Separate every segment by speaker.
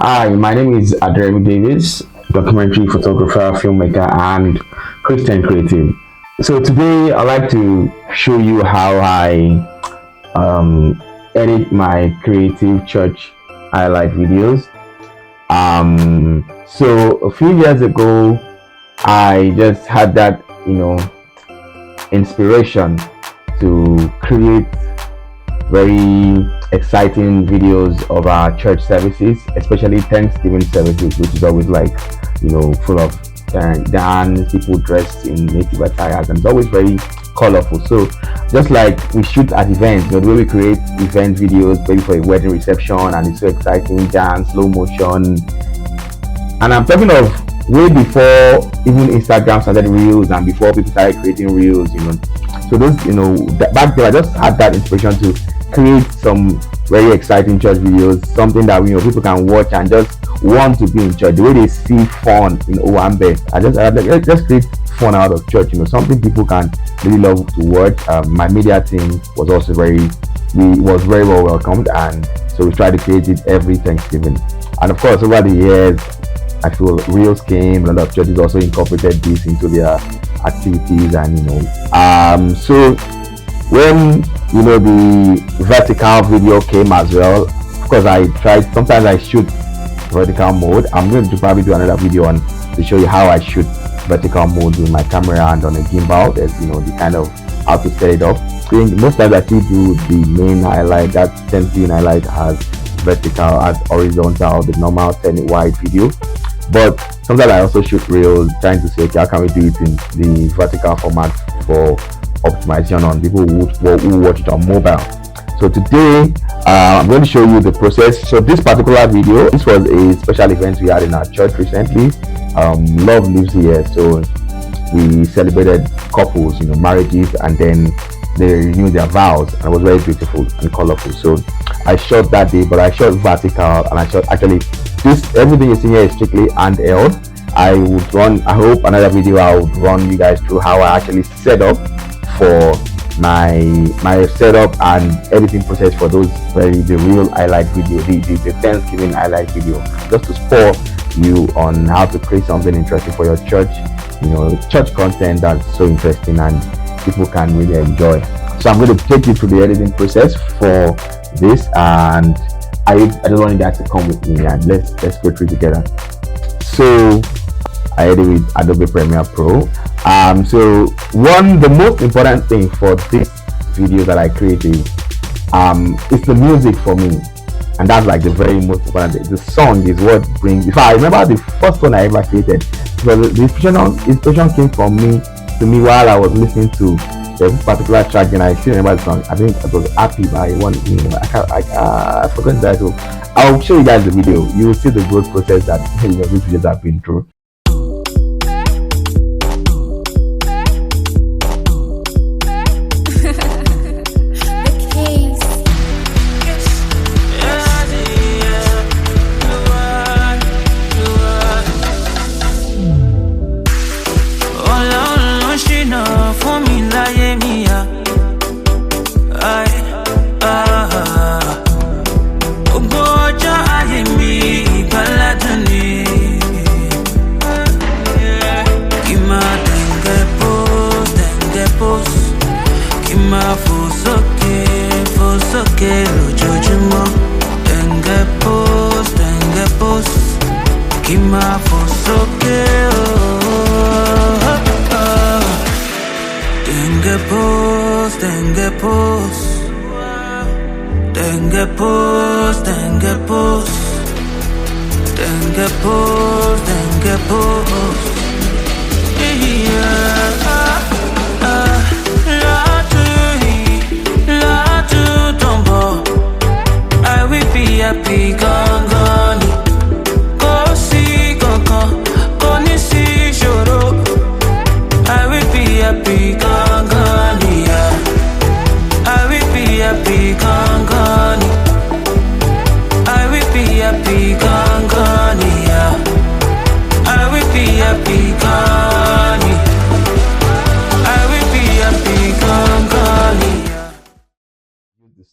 Speaker 1: Hi, my name is Adremi Davis, documentary photographer, filmmaker, and Christian creative. So today I'd like to show you how I edit my creative church highlight videos. So a few years ago, I just had that, inspiration to create very exciting videos of our church services, especially Thanksgiving services, which is always like, full of dance, people dressed in native attires, and it's always very colorful. So just like we shoot at events, the way we create event videos, maybe for a wedding reception, and it's so exciting, dance, slow motion. And I'm talking of way before even Instagram started reels and before people started creating reels, So those, back then I just had that inspiration to create some very exciting church videos, something that people can watch and just want to be in church. The way they see fun in Owambe, let's create fun out of church. Something people can really love to watch. My media team was also very well welcomed, and so we try to create it every Thanksgiving. And of course, over the years, I feel reels came. A lot of churches also incorporated this into their activities, and so when the vertical video came as well, because I tried, sometimes I shoot vertical mode. I'm going to probably do another video on to show you how I shoot vertical mode with my camera and on a gimbal. There's the kind of how to set it up. Most times I still do the main highlight, that 10 highlight has vertical, as horizontal, the normal 10 wide video. But sometimes I also shoot reels, trying to say, okay, how can we do it in the vertical format for optimization on people who watch it on mobile. So today I'm going to show you the process. So this particular video, this was a special event we had in our church recently. Love lives here, so we celebrated couples, marriages, and then they renewed their vows, and it was very beautiful and colorful. So I shot that day, but I shot vertical, and I shot actually everything you see here is strictly handheld. I hope another video I would run you guys through how I actually set up for my setup and editing process for the real highlight video, the Thanksgiving highlight video, just to spur you on how to create something interesting for your church, church content that's so interesting and people can really enjoy. So I'm going to take you through the editing process for this, and I just want you guys to come with me and let's go through together. So I edit with Adobe Premiere Pro. So the most important thing for this video that I created is the music for me, and that's like the very most important thing. The song is what brings. If I remember the first one I ever created, so the inspiration came from to me while I was listening to the particular track, and I still remember the song. I think it was Happy by one. I forgot the title. I'll show you guys the video. You will see the growth process that these videos have been through.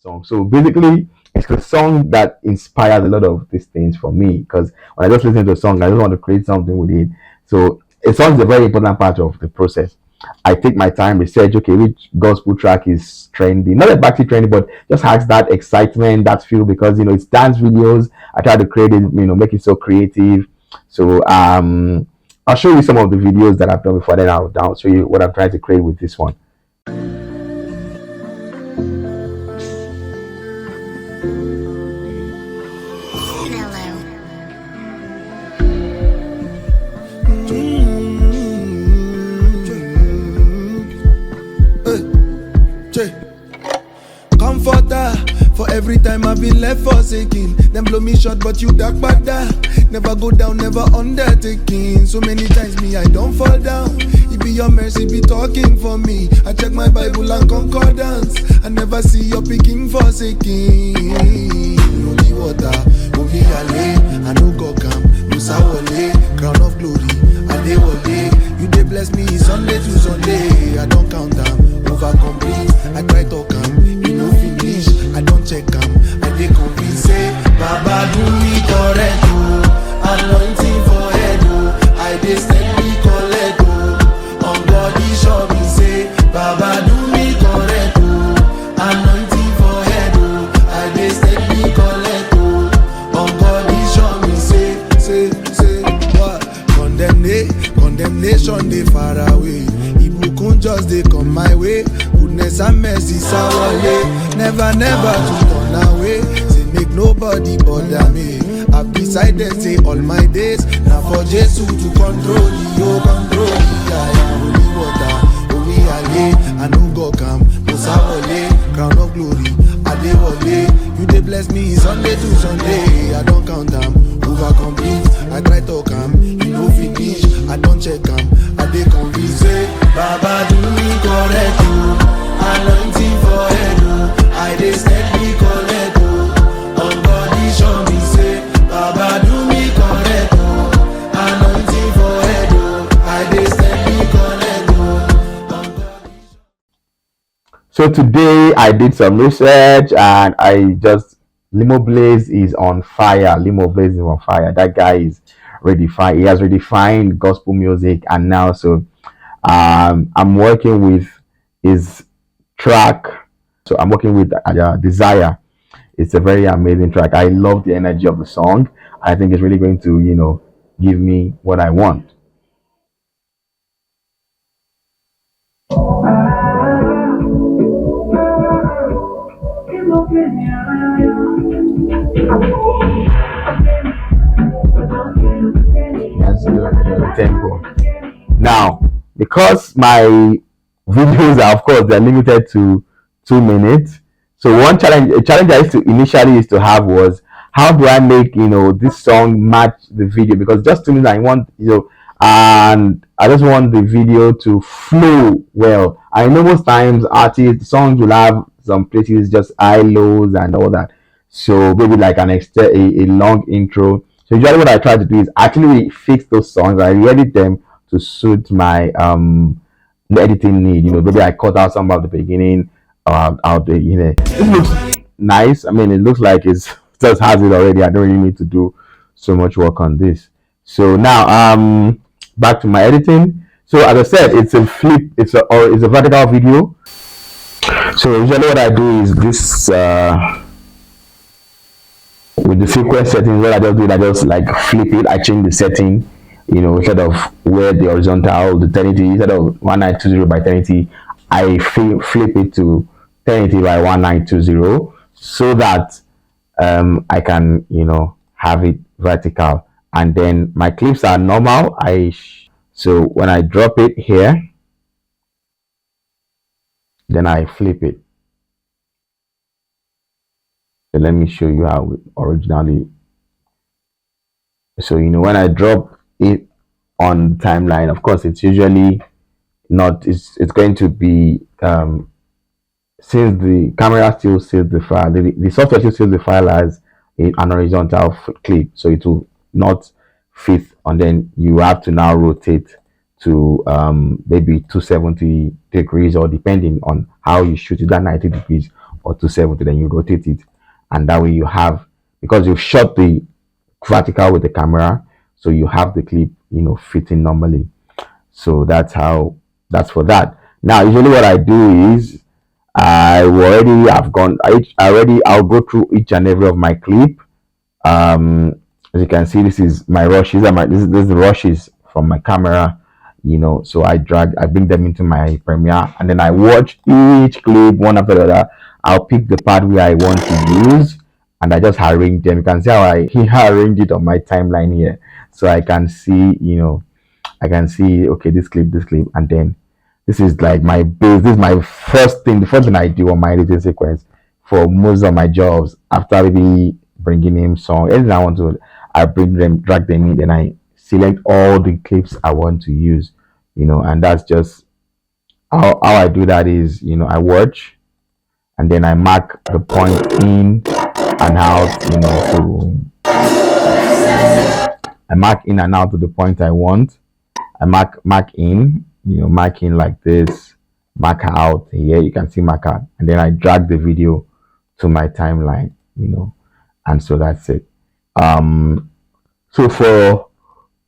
Speaker 1: Song. So basically, it's a song that inspires a lot of these things for me, because when I just listen to a song, I just want to create something with it. So a song is a very important part of the process. I take my time, research, okay, which gospel track is trendy, not exactly trendy, but just has that excitement, that feel, because it's dance videos. I try to create it, make it so creative. So I'll show you some of the videos that I've done before, then I'll show you what I'm trying to create with this one.
Speaker 2: Comforter for every time I've been left forsaken. Them blow me short, but you dark bada. Never go down, never undertaking. So many times me I don't fall down. It be your mercy be talking for me. I check my Bible and concordance. I never see your picking forsaken. No the water, only Ale. I no go come, no sawole. Crown of glory, Adewale. You dey bless me Sunday to Sunday. I don't count them, over complete. I try to come, you know finish. I don't check them, I dey convince. Say, Baba do me correct, anointing for head, I dey steady collect, on body show me say, Baba do me correct, anointing for head, I dey steady collect, on body show me say, what? Condemnation dey far away. Ibukun just dey come my way. Goodness and mercy sawale. Never to turn away. Say make nobody bother me. I've decided say all my days now for Jesus to control you, control me. I am holy water, holy Ale. I no go come, no sawale. Crown of glory, Adewale. You dey bless me Sunday to Sunday. I don't count them, over complete. I try to come, you know finish. I don't check them, I dey convince. Say, Baba do me correct, anointing for head, I dey steady collect, on body show me say, Baba do me correct, anointing for head, I dey steady collect, on body.
Speaker 1: So today I did some research, and I just Limo Blaze is on fire. Limo Blaze is on fire. That guy is redefined. He has redefined gospel music, and now I'm working with his track. So I'm working with Desire. It's a very amazing track. I love the energy of the song. I think it's really going to give me what I want. That's the tempo. Now, because my videos are, of course, they're limited to 2 minutes. So a challenge I used to initially used to have was, how do I make this song match the video? Because just 2 minutes, I want and I just want the video to flow well. I know most times artists songs will have some places just high lows and all that. So maybe like a long intro. So usually what I try to do is actually fix those songs. I edit them to suit my editing need. Maybe I cut out some at the beginning, out the It looks nice. I mean, it looks like it just has it already. I don't really need to do so much work on this. So now back to my editing. So as I said, it's a flip. It's a vertical video. So usually what I do is this. With the frequency settings, what I just do is I just like flip it. I change the setting, instead of where the horizontal, the 1080, instead of 1920 by 1080, I flip it to 1080 by 1920, so that I can, have it vertical. And then my clips are normal. So when I drop it here, then I flip it. So let me show you how it originally. So when I drop it on the timeline, of course it's usually not. It's going to be since the camera still saves the file, the software still saves the file as an horizontal clip, so it will not fit. And then you have to now rotate to maybe 270 degrees, or depending on how you shoot it, that 90 degrees or 270. Then you rotate it and that way you have, because you've shot the vertical with the camera, so you have the clip, fitting normally. So that's for that. Now usually what I do is I'll go through each and every of my clip. As you can see, this is my rushes. This is the rushes from my camera. So I bring them into my Premiere, and then I watch each clip one after the other. I'll pick the part where I want to use, and I just arrange them. You can see how I arrange it on my timeline here, so I can see, okay, this clip, and then this is like my base. This is my first thing. The first thing I do on my editing sequence for most of my jobs. After maybe bringing in song, anything I want to, I drag them in, then I select all the clips I want to use. And that's just how I do that is, I watch, and then I mark the point in and out, I mark in and out to the point I want. I mark in, mark in like this, mark out here. You can see mark out, and then I drag the video to my timeline, and so that's it. So for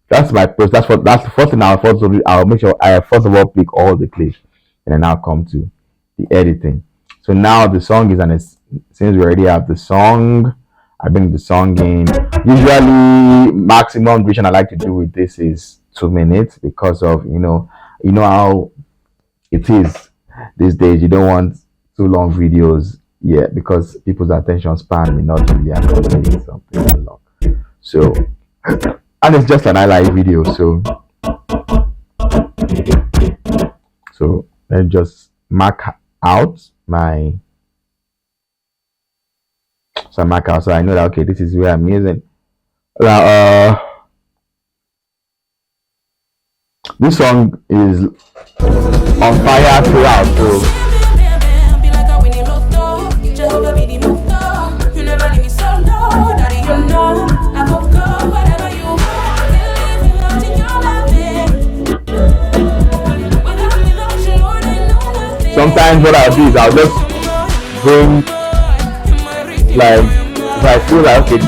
Speaker 1: that's my process. That's the first thing I'll make sure I first of all pick all the clips, and then I'll come to the editing. So now the song is since we already have the song, I bring the song in. Usually maximum duration I like to do with this is 2 minutes, because of how it is these days. You don't want too long videos, because people's attention span may not really accommodate something that long. So, and it's just an highlight video, so let's just mark out my so I know that, okay, this is where I'm using. This song is on fire throughout, so sometimes what I'll do is I'll just bring, like, if I feel like, okay,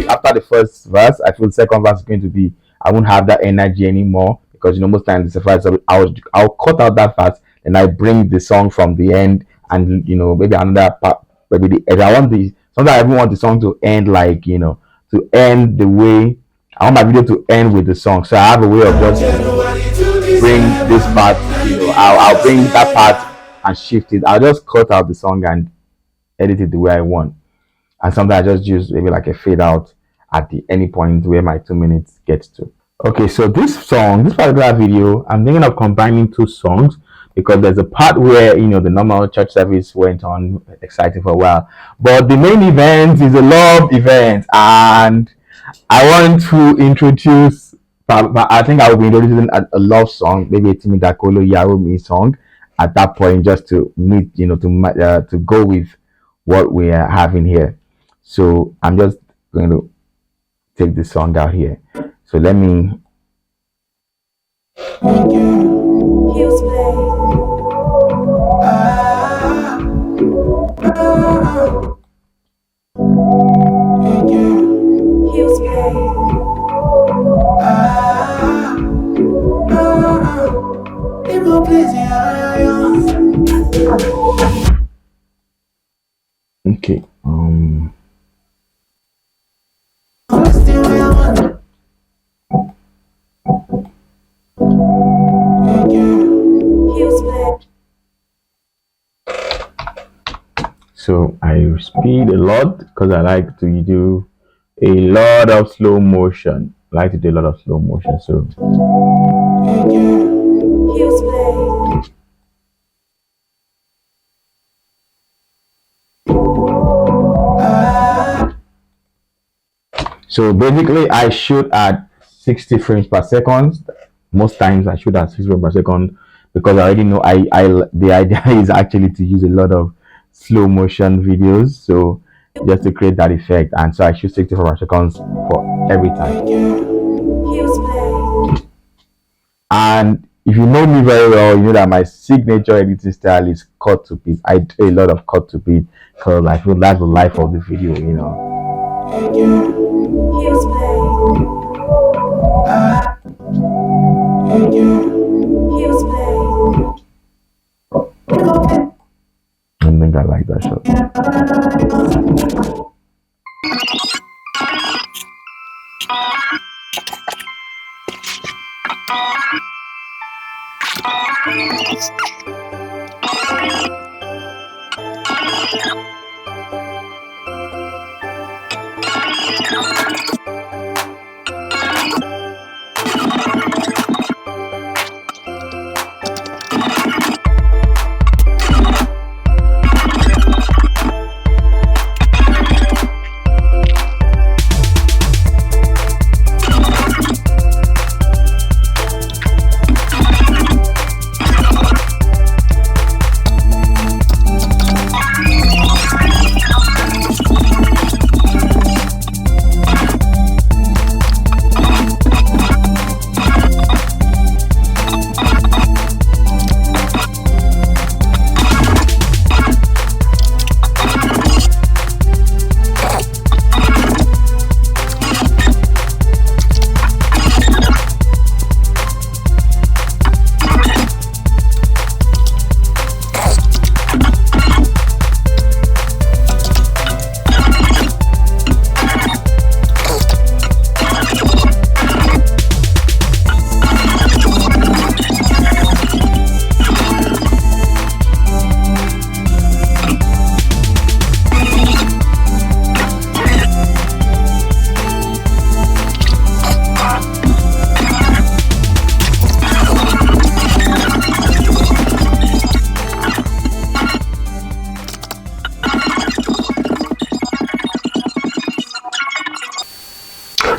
Speaker 1: after the first verse, I feel the second verse is going to be, I won't have that energy anymore, because most times the first, I'll cut out that part, and I bring the song from the end, and maybe another part, maybe sometimes I even want the song to end like, to end the way I want my video to end with the song. So I have a way of just bring this part, I'll bring that part and shift it. I'll just cut out the song and edit it the way I want. And sometimes I just use maybe like a fade out at any point where my 2 minutes gets to. Okay, so this particular video, I'm thinking of combining two songs, because there's a part where the normal church service went on exciting for a while, but the main event is a love event, and I want to introduce. I think I will be introducing a love song, maybe a Timi Dakolo Yarumi song at that point, just to meet, to go with what we are having here. So I'm just going to take this song out here. So let me. Okay. So I speed a lot because I like to do a lot of slow motion. So So basically I shoot at 60 frames per second. Most times I shoot at 60 frames per second, because I already know the idea is actually to use a lot of slow motion videos, so just to create that effect. And so I shoot 60 frames per second for every time. And if you know me very well, you know that my signature editing style is cut to beat. I do a lot of cut to beat because I feel that's the life of the video, you know.
Speaker 3: Heels play.
Speaker 1: I think I like that shot.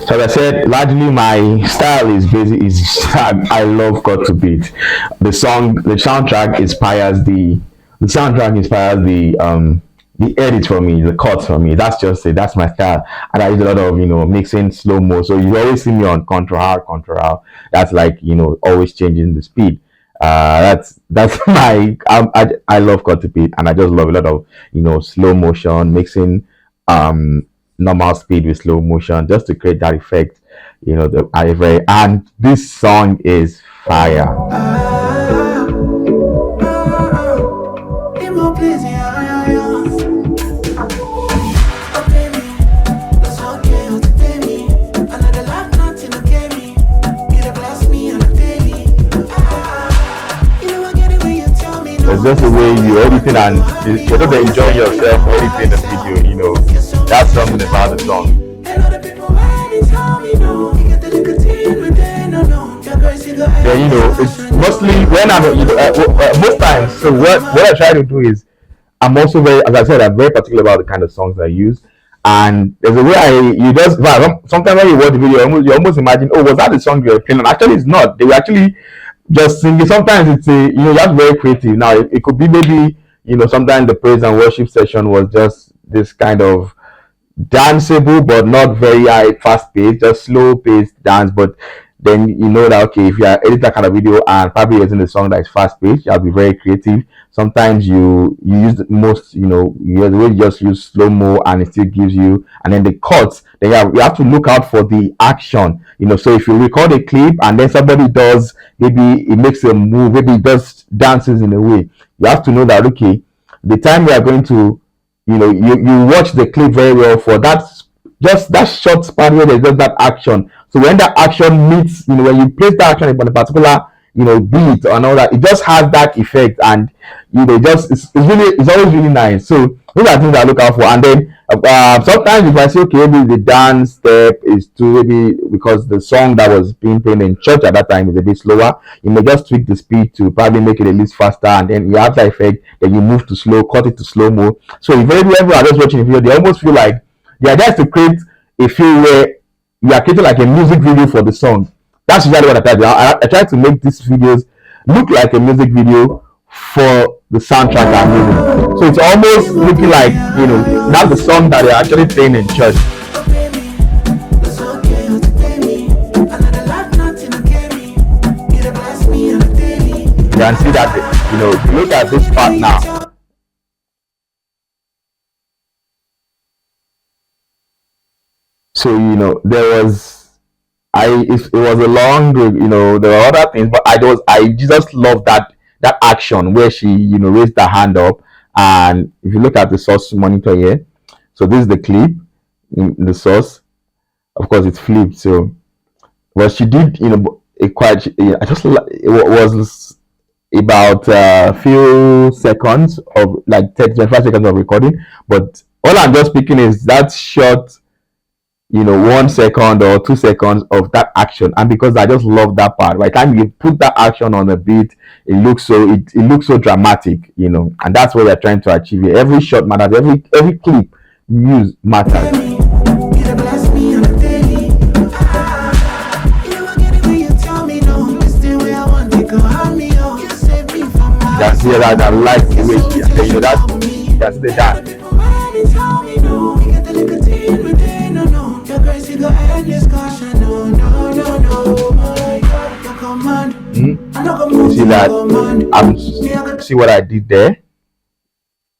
Speaker 1: So as I said, largely my style is basic. I love cut to beat. The soundtrack inspires the edit for me, the cuts for me. That's just it. That's my style, and I use a lot of mixing slow mo. So you always see me on control R. That's like always changing the speed. That's my I love cut to beat, and I just love a lot of slow motion mixing normal speed with slow motion just to create that effect. And this song is fire. It's just the way you editing and you don't enjoy yourself editing the video, that's something about the song. Yeah, it's mostly when most times. So what I try to do is I'm also as I said, I'm very particular about the kind of songs I use. And there's a way sometimes when you watch the video, you almost imagine, oh, was that the song you were playing? And actually, it's not. They were actually just singing. Sometimes it's you have very creative. Now it could be maybe sometimes the praise and worship session was just this kind of danceable but not very high fast paced, just slow paced dance. But then that okay, if you are editing that kind of video and probably using a song that is fast paced, you have to be very creative. Sometimes you use the most you just use slow mo and it still gives you, and then the cuts, then you have to look out for the action. So if you record a clip and then somebody does, maybe it makes a move, maybe it does dances in a way, you have to know that okay, the time we are going to you watch the clip very well for that, just that short span where there's just that action. So when that action meets, when you place that action on a particular beat and all that, it just has that effect, and it's always really nice. So those are things I look out for. And then sometimes if I say okay, maybe the dance step is too, maybe because the song that was being played in church at that time is a bit slower, you may just tweak the speed to probably make it a little faster, and then you have that effect, then you move to slow, cut it to slow mo. So if everyone are just watching the video, they almost feel like the idea is to create a feel where you are creating like a music video for the song. That's usually what I try to do. I try to make these videos look like a music video for the soundtrack I'm using. So it's almost looking like, that's the song that they're actually playing in church.
Speaker 2: Another life, nothing to get me. You bless me and
Speaker 1: can see that, look at this part now. So there was, it was a long, there were other things, but I just love that action where she raised her hand up. And if you look at the source monitor here, so this is the clip in the source. Of course, it's flipped. So what she did, a quite, I just it was about a few seconds of like 30, 25 seconds of recording. But all I'm just picking is that short, 1 second or 2 seconds of that action. And because I just love that part, by the time you put that action on the beat, it looks so dramatic, and that's what we're trying to achieve here. Every shot matters, every clip used matters. That's here that I like the way she, that's the dance. You see that? See what I did there?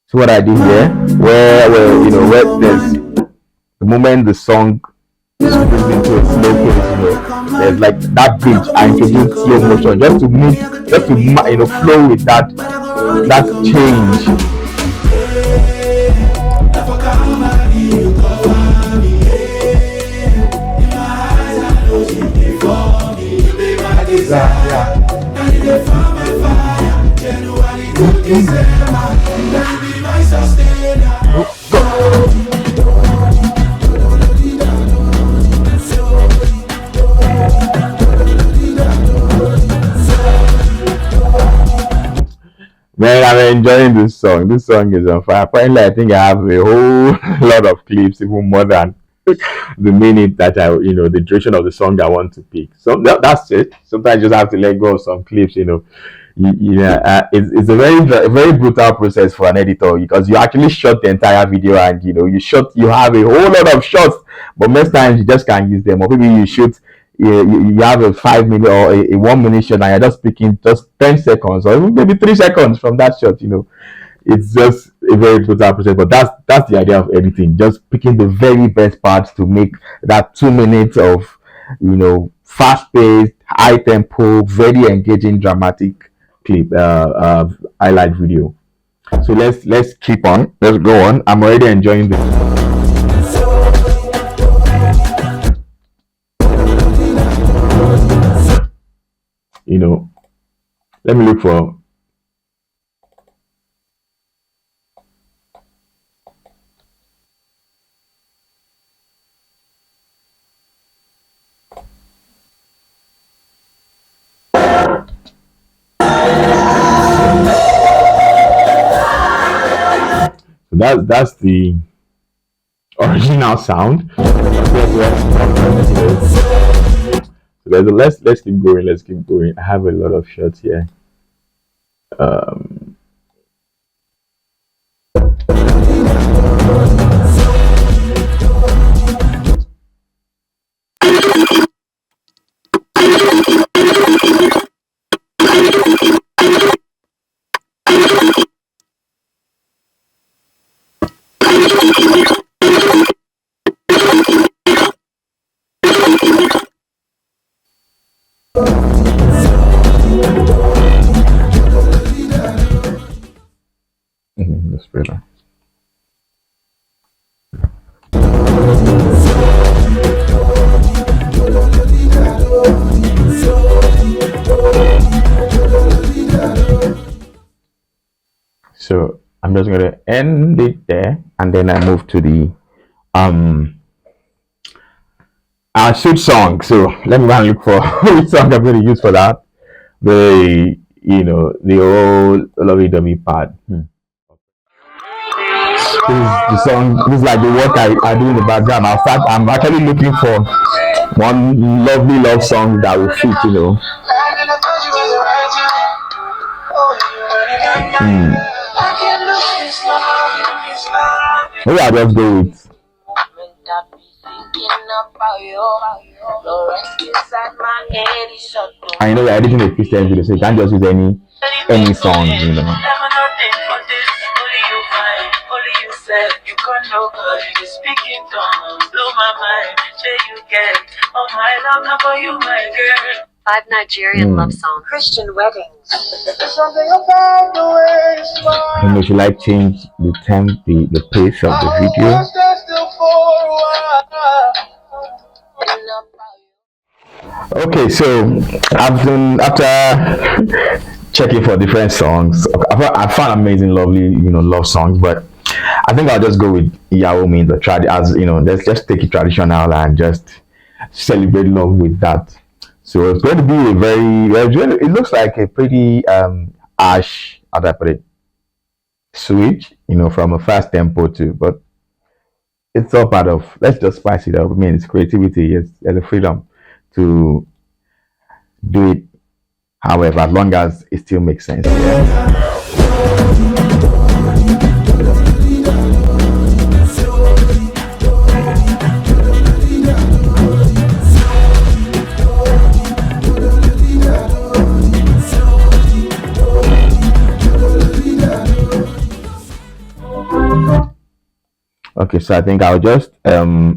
Speaker 1: See what I did here? Where there's the moment the song is moved into a slow pace, there's like that bridge. I introduced slow motion just to flow with that change. Man, I'm enjoying this song. This song is on fire. Apparently, I think I have a whole lot of clips, even more than the minute that the duration of the song I want to pick. So that's it. Sometimes you just have to let go of some clips. It's a very brutal process for an editor, because you actually shot the entire video, and you have a whole lot of shots, but most times you just can't use them. Or maybe you shoot. You have a 5 minute or a 1 minute shot, and you're just picking just 10 seconds or maybe 3 seconds from that shot. It's just a very brutal process, but that's the idea of editing. Just picking the very best parts to make that 2 minutes of fast-paced, high tempo, very engaging, dramatic clip highlight video. So let's keep on. Let's go on. I'm already enjoying this. Let me look for. So that's the original sound. So let's keep going. Let's keep going. I have a lot of shots here. That's better. So I'm just going to end it there, and then I move to the shoot song. So let me go and look for which song I'm going to use for that. The old lovey-dovey part. This is the song. This is like the work I do in the background. I'm actually looking for one lovely love song that will fit. Maybe I'll just go with. I know you're editing a Christian video, so you can't just use any any song, you know.
Speaker 3: Five Nigerian love
Speaker 1: Mm.
Speaker 3: songs. Christian weddings.
Speaker 1: And we should like change the temp, the pace of the video. Okay, so I've done after checking for different songs. I found amazing, lovely, love songs, but I think I'll just go with Yaomi, the trad as let's just take it traditional and just celebrate love with that. So it's going to be a it looks like a pretty ash, how do I put it, switch, from a fast tempo to, but it's all part of, let's just spice it up. I mean, it's creativity, it's there's a freedom to do it however, as long as it still makes sense. Yeah. Okay, so I think I'll just to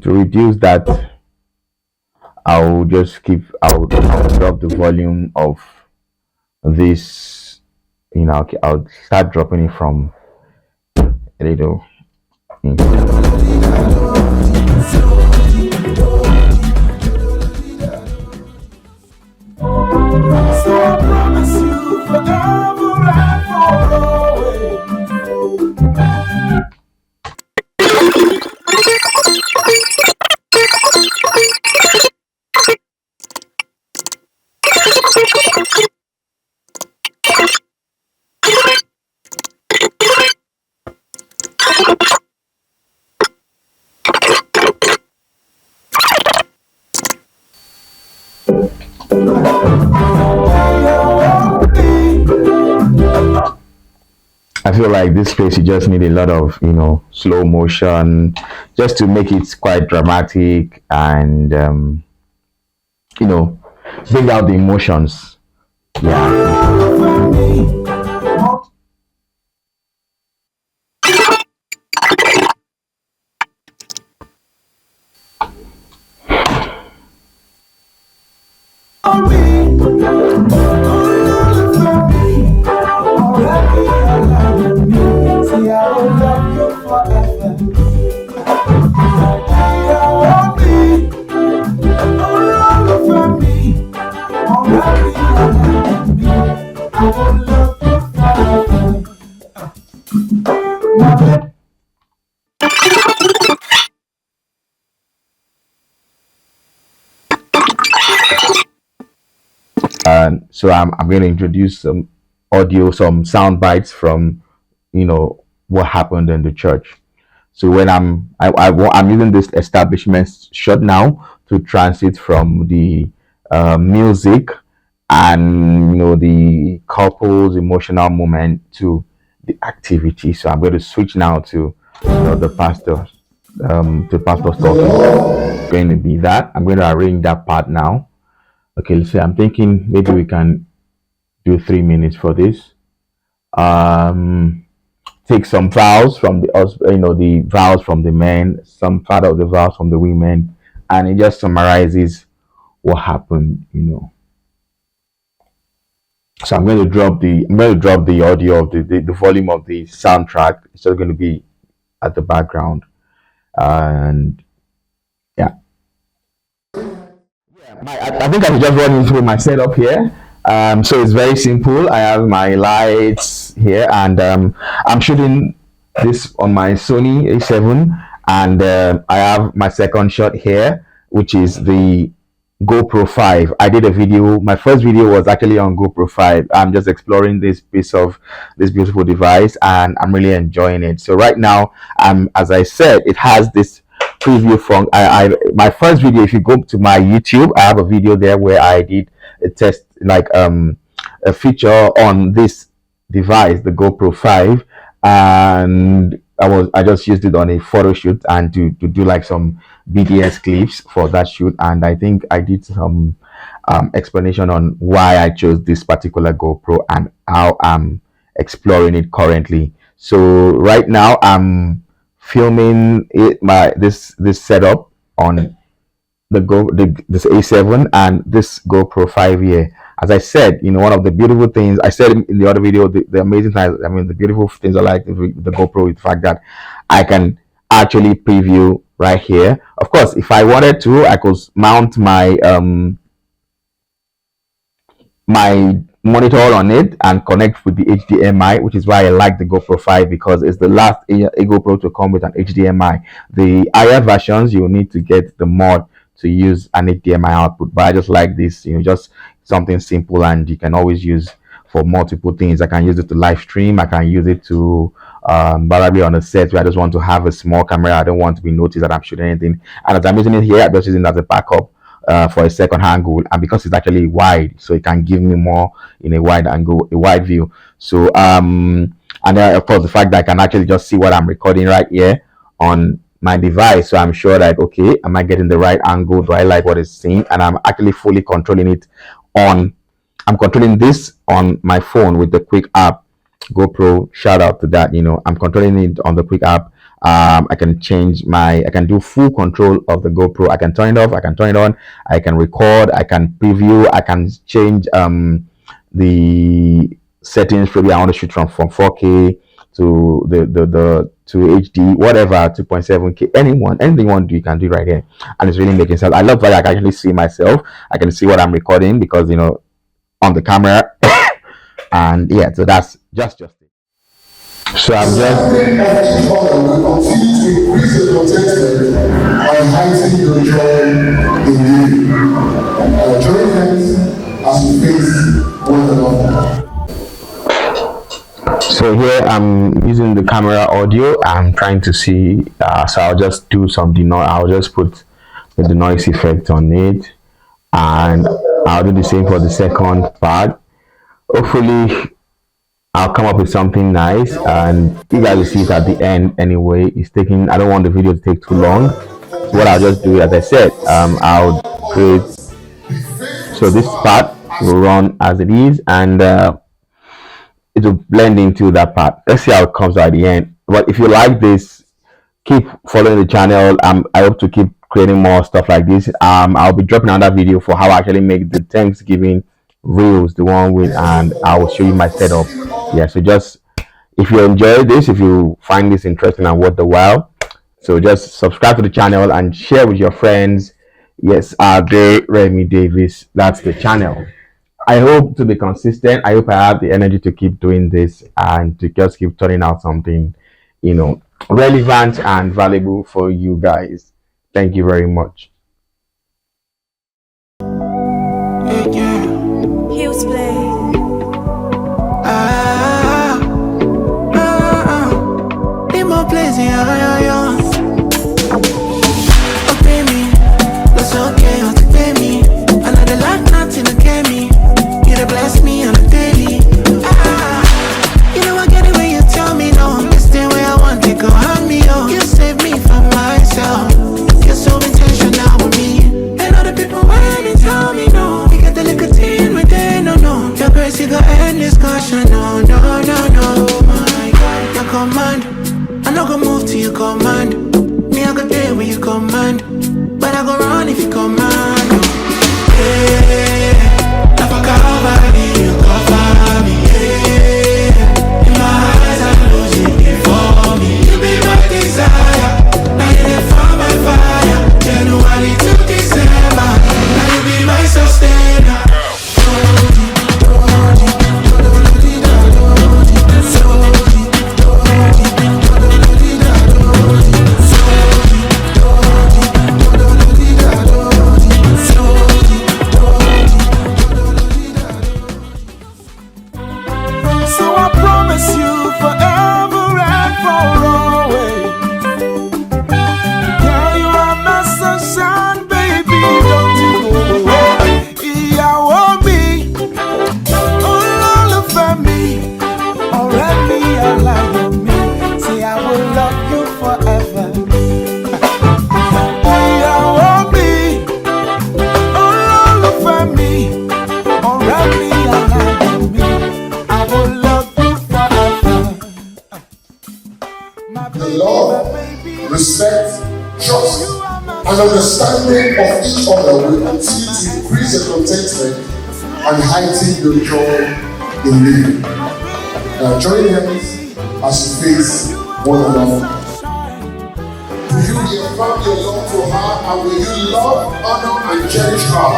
Speaker 1: reduce that, I'll just I'll drop the volume of this, okay, I'll start dropping it from a little. I feel like this place you just need a lot of slow motion just to make it quite dramatic and you know bring out the emotions. Yeah. So I'm going to introduce some audio, some sound bites from what happened in the church. So when I'm using this establishment shot now to transit from the music and the couple's emotional moment to the activity. So I'm going to switch now to the pastor, to pastor's talking. It's going to be that. I'm going to arrange that part now. Okay, let's say I'm thinking maybe we can do 3 minutes for this. Take some vows from the vows from the men, some part of the vows from the women, and it just summarizes what happened. So I'm going to drop the audio of the volume of the soundtrack. It's just going to be at the background, and yeah. I think I should just run into my setup here. So it's very simple. I have my lights here, and I'm shooting this on my Sony A7, and I have my second shot here, which is the GoPro 5. I did a video. My first video was actually on GoPro 5. I'm just exploring this piece of this beautiful device, and I'm really enjoying it. So right now, as I said, it has this preview from my first video. If you go to my YouTube, I have a video there where I did a test, like a feature on this device, the GoPro 5, and I just used it on a photo shoot and to do like some BTS clips for that shoot, and I think I did some explanation on why I chose this particular GoPro and how I'm exploring it currently. So right now I'm filming it this setup on this A7 and this GoPro 5 here. As I said, one of the beautiful things I said in the other video, the amazing things, the beautiful things I like the GoPro is the fact that I can actually preview right here. Of course, if I wanted to, I could mount my my monitor on it and connect with the HDMI, which is why I like the GoPro 5, because it's the last a GoPro to come with an HDMI. The higher versions, you will need to get the mod to use an HDMI output, but I just like this, just something simple, and you can always use for multiple things. I can use it to live stream, I can use it to probably on a set where I just want to have a small camera, I don't want to be noticed that I'm shooting anything, and as I'm using it here, I'm just using it as a backup for a second angle, and because it's actually wide, so it can give me more in a wide angle, a wide view. So and then of course the fact that I can actually just see what I'm recording right here on my device, so I'm sure that, okay, am I getting the right angle, do I like what it's seeing, and I'm actually fully controlling it I'm controlling this on my phone with the Quick app. GoPro, shout out to that. I'm controlling it on the Quick app. I can do full control of the GoPro. I can turn it off, I can turn it on, I can record, I can preview, I can change the settings. Maybe I want to shoot from 4K to to HD, whatever, 2.7K, anything you want to do, you can do right here, and it's really making sense. I love that I can actually see myself, I can see what I'm recording, because on the camera and yeah, so that's just it. So I'm just
Speaker 4: continue to increase your contentment and heighten your joy in you. Join hands as we face one another.
Speaker 1: So here I'm using the camera audio. I'm trying to see, so I'll just do some denoise. I'll just put the noise effect on it, and I'll do the same for the second part. Hopefully I'll come up with something nice, and you guys will see it at the end. Anyway, I don't want the video to take too long, so what I'll just do, as I said, I'll create, so this part will run as it is, and it will blend into that part. Let's see how it comes out at the end. But if you like this, keep following the channel. I hope to keep creating more stuff like this. I'll be dropping another video for how I actually make the Thanksgiving reels, the one with, and I will show you my setup. Yeah, so just, if you enjoy this, if you find this interesting and worth the while, so just subscribe to the channel and share with your friends. Yes, Remy Davis, that's the channel. I hope to be consistent. I hope I have the energy to keep doing this and to just keep turning out something, relevant and valuable for you guys. Thank you very much.
Speaker 5: Hills play.
Speaker 2: Need more plays, yeah. Oh, pay me, that's okay, oh, pay me. Another life, nothing to get me. You bless me on a daily. I get it when you tell me no. It's the way I want to go on me, oh. You save me from myself. You're so intentional with me. And other people when they tell me no. You get the little thing with them, no. Your grace, you got end discussion, no. My God, your command. I'm not gonna move till you command. Me, I go there when you command. But I go run if you command. Yeah. You cover me, yeah. In my eyes, I'm losing it for me. You be my desire. Now you live for my fire. January to December. Now you be my sustainer. So deep,
Speaker 4: understanding of each other will continue to increase your contentment and heighten your joy in living. Join hands as you face one another. Will you be a family alone to her, and will you love, honor, and cherish her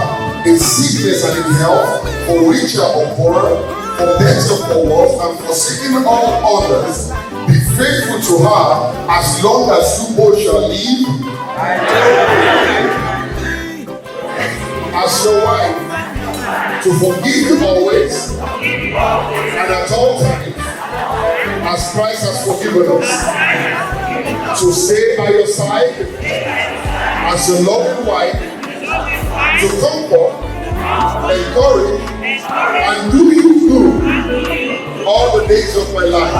Speaker 4: in sickness and in health, for richer or poorer, for better or worse, and forsaking all others? Be faithful to her as long as you both shall live as your wife, to forgive you always and at all times, as Christ has forgiven us. To stay by your side as your loving wife, to comfort, encourage, and do you good all the days of my life.